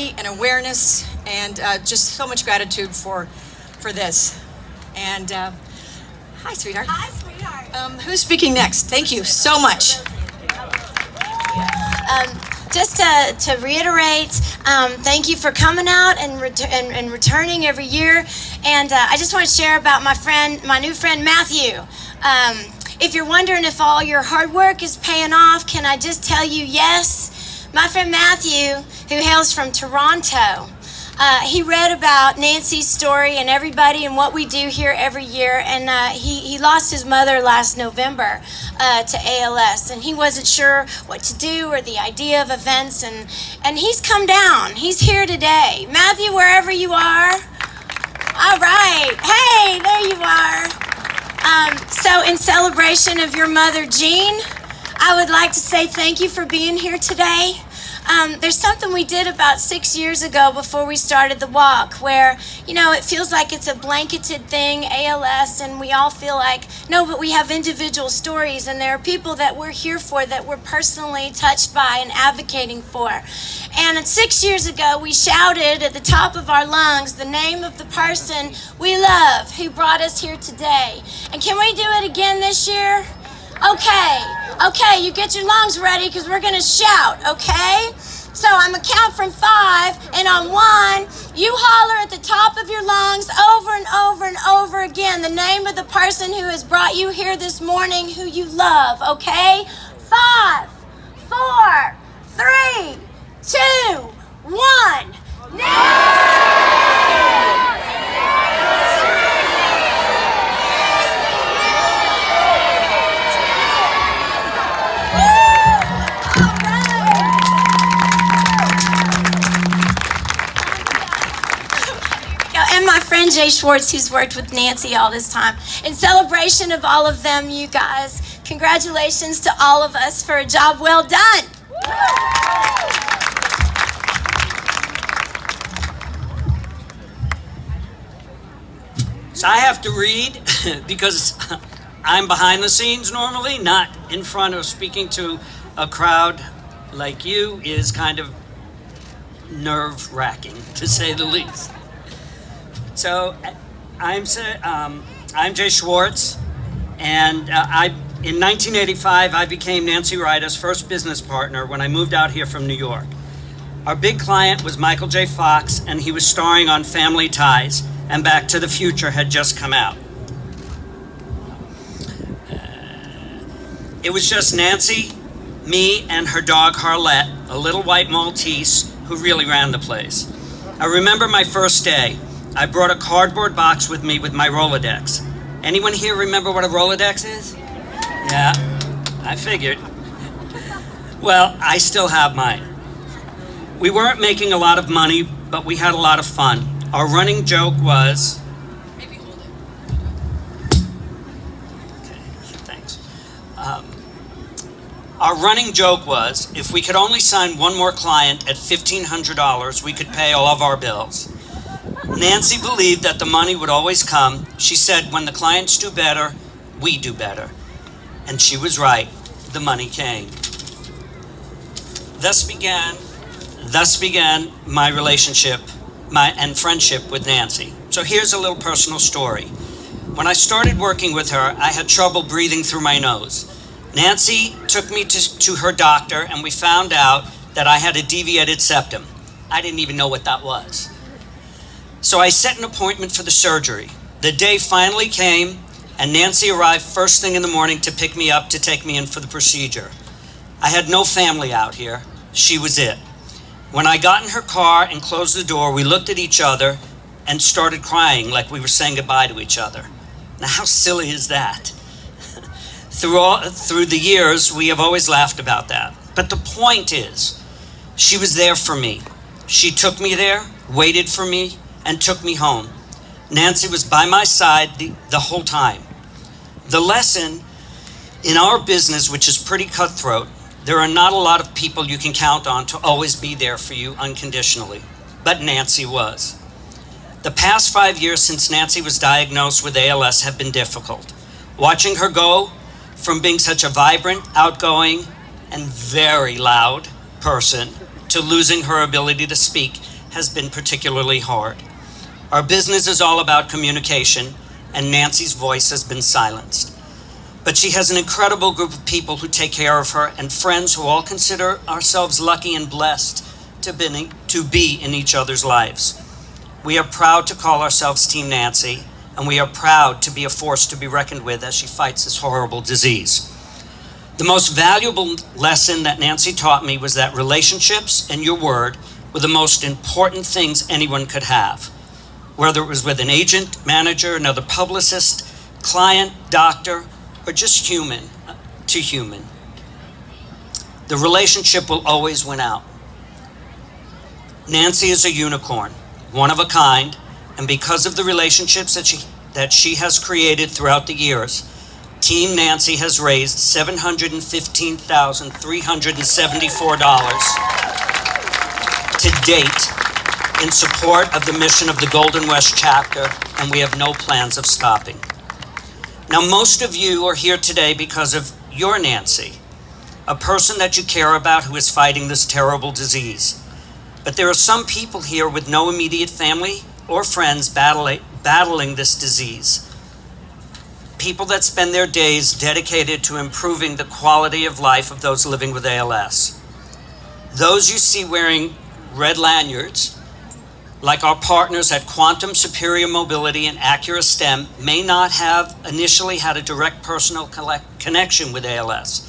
and awareness, and just so much gratitude for this. And hi, sweetheart. Hi, sweetheart. Who's speaking next? Thank you so much. Just to reiterate, thank you for coming out and returning every year. And I just want to share about my new friend Matthew. If you're wondering if all your hard work is paying off, can I just tell you yes? My friend Matthew, who hails from Toronto, he read about Nancy's story and everybody and what we do here every year, and he lost his mother last November to ALS, and he wasn't sure what to do or the idea of events, and he's come down. He's here today. Matthew, wherever you are. All right. Hey, there you are. So in celebration of your mother, Jean, I would like to say thank you for being here today. There's something we did about 6 years ago before we started the walk where, it feels like it's a blanketed thing, ALS, and we all feel like, no, but we have individual stories, and there are people that we're here for, that we're personally touched by and advocating for. And 6 years ago, we shouted at the top of our lungs the name of the person we love who brought us here today. And can we do it again this year? Okay, you get your lungs ready because we're going to shout, okay? So I'm going to count from 5, and on 1, you holler at the top of your lungs over and over and over again the name of the person who has brought you here this morning who you love, okay? 5, 4, 3, 2, 1. And my friend Jay Schwartz, who's worked with Nancy all this time. In celebration of all of them, you guys, congratulations to all of us for a job well done. So I have to read because I'm behind the scenes normally, not in front of speaking to a crowd like you is kind of nerve-wracking, to say the least. So I'm Jay Schwartz, and in 1985 I became Nancy Ryder's first business partner when I moved out here from New York. Our big client was Michael J. Fox, and he was starring on Family Ties, and Back to the Future had just come out. It was just Nancy, me, and her dog Harlette, a little white Maltese, who really ran the place. I remember my first day. I brought a cardboard box with me with my Rolodex. Anyone here remember what a Rolodex is? Yeah, I figured. Well, I still have mine. We weren't making a lot of money, but we had a lot of fun. Our running joke was... Maybe hold it. Okay, thanks. Our running joke was, if we could only sign one more client at $1,500, we could pay all of our bills. Nancy believed that the money would always come. She said, when the clients do better, we do better. And she was right. The money came. Thus began my relationship and friendship with Nancy. So here's a little personal story. When I started working with her, I had trouble breathing through my nose. Nancy took me to her doctor, and we found out that I had a deviated septum. I didn't even know what that was. So I set an appointment for the surgery. The day finally came, and Nancy arrived first thing in the morning to pick me up to take me in for the procedure. I had no family out here. She was it. When I got in her car and closed the door, we looked at each other and started crying like we were saying goodbye to each other. Now, how silly is that? Through the years, we have always laughed about that. But the point is, she was there for me. She took me there, waited for me, and took me home. Nancy was by my side the whole time. The lesson in our business, which is pretty cutthroat, there are not a lot of people you can count on to always be there for you unconditionally. But Nancy was. The past 5 years since Nancy was diagnosed with ALS have been difficult. Watching her go from being such a vibrant, outgoing, and very loud person to losing her ability to speak has been particularly hard. Our business is all about communication, and Nancy's voice has been silenced. But she has an incredible group of people who take care of her and friends who all consider ourselves lucky and blessed to be in each other's lives. We are proud to call ourselves Team Nancy, and we are proud to be a force to be reckoned with as she fights this horrible disease. The most valuable lesson that Nancy taught me was that relationships and your word were the most important things anyone could have. Whether it was with an agent, manager, another publicist, client, doctor, or just human to human. The relationship will always win out. Nancy is a unicorn, one of a kind, and because of the relationships that she has created throughout the years, Team Nancy has raised $715,374 to date in support of the mission of the Golden West chapter, and we have no plans of stopping. Now, most of you are here today because of your Nancy, a person that you care about who is fighting this terrible disease. But there are some people here with no immediate family or friends battling this disease. People that spend their days dedicated to improving the quality of life of those living with ALS. Those you see wearing red lanyards, like our partners at Quantum Superior Mobility and Acura STEM, may not have initially had a direct personal connection with ALS,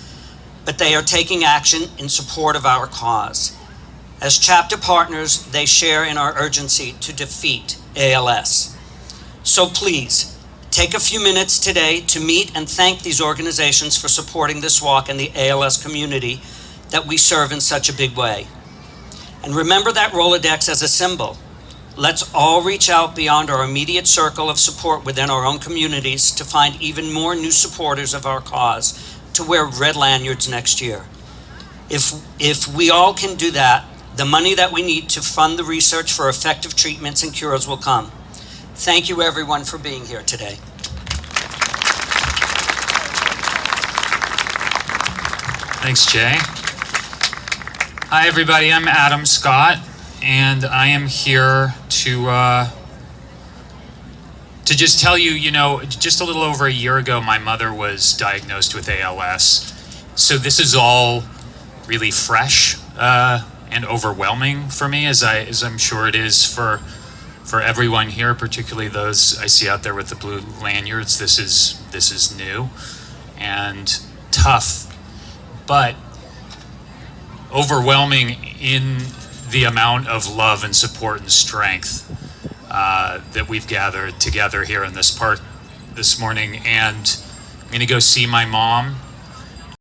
but they are taking action in support of our cause. As chapter partners, they share in our urgency to defeat ALS. So please, take a few minutes today to meet and thank these organizations for supporting this walk and the ALS community that we serve in such a big way. And remember that Rolodex as a symbol. Let's all reach out beyond our immediate circle of support within our own communities to find even more new supporters of our cause to wear red lanyards next year. If we all can do that, the money that we need to fund the research for effective treatments and cures will come. Thank you everyone for being here today. Thanks, Jay. Hi, everybody. I'm Adam Scott, and I am here to just tell you, just a little over a year ago, my mother was diagnosed with ALS. So this is all really fresh and overwhelming for me, as I'm sure it is for everyone here, particularly those I see out there with the blue lanyards. This is new and tough, but overwhelming in the amount of love and support and strength that we've gathered together here in this park this morning. And I'm going to go see my mom